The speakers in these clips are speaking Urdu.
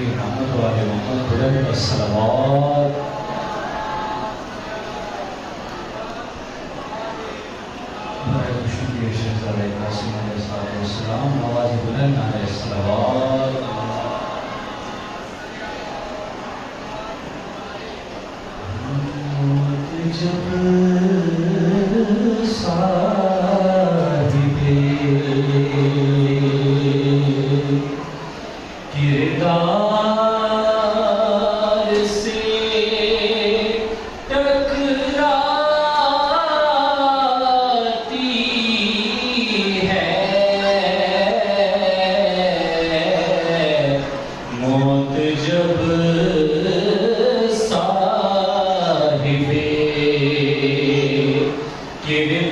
محمد و آل محمد بلند الصلوات. شکریہ شہزادہ قاسم علیہ السلام. نواز بلند علیہ الصلوات. جب صاحب کردار سے ٹکراتی ہے موت، جب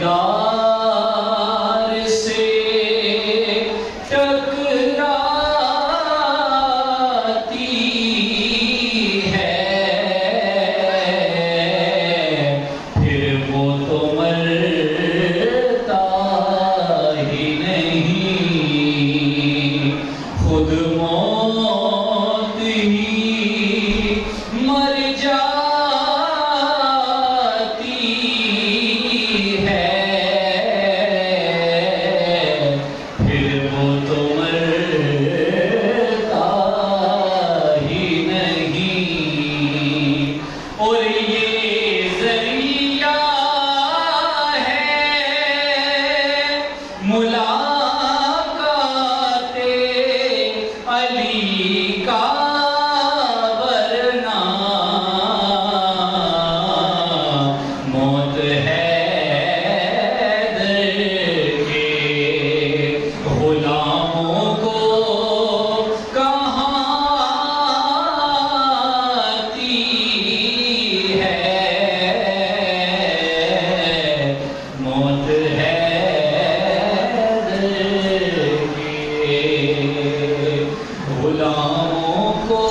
کردار سے ٹکراتی ہے پھر وہ تو مرتا ہی نہیں، خود موت ہی مر جاتی ہے. ملاقات علی کا ورنہ موت ہے در کے غلاموں کو کہاں آتی ہے موت ہے غلاموں کو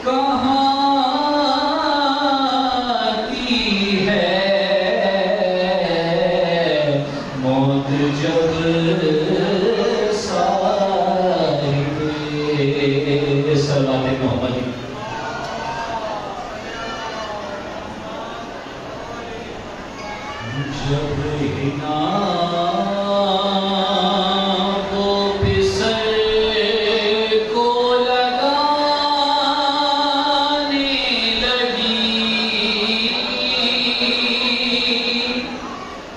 کہاں آتی ہے موت، جب صاحب صلوات محمد. جب ہنا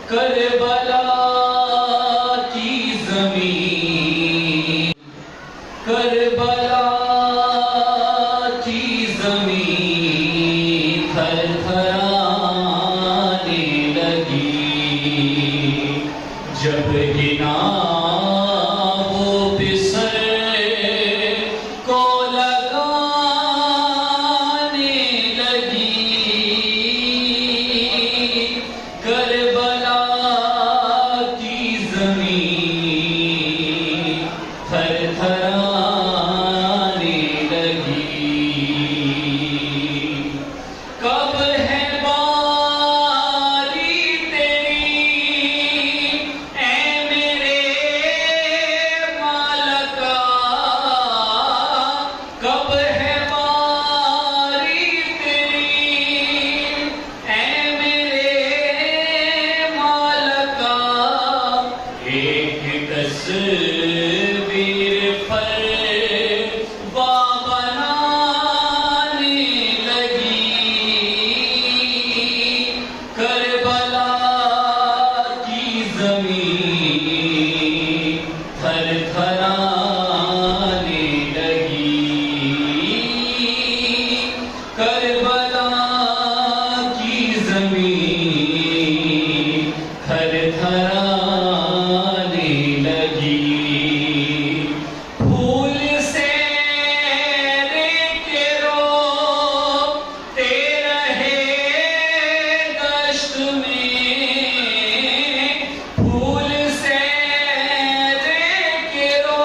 کربلا کی زمین، کربلا کی زمین تھر تھرانے لگی. جب ہنا وہ بسر کو لگانے لگی، کربلا تھر تھرانے لگی. کب ہے باری تیری اے میرے مالکا، کب ہے باری تیری اے میرے مالکا. ایک تصویر پر بنانے لگی، کربلا کی زمین تھر تھرانے لگی، کربلا کی زمین تھر تھرانے لگی. پھول سے کے روتے رہے دشت میں، پھول سے کے رو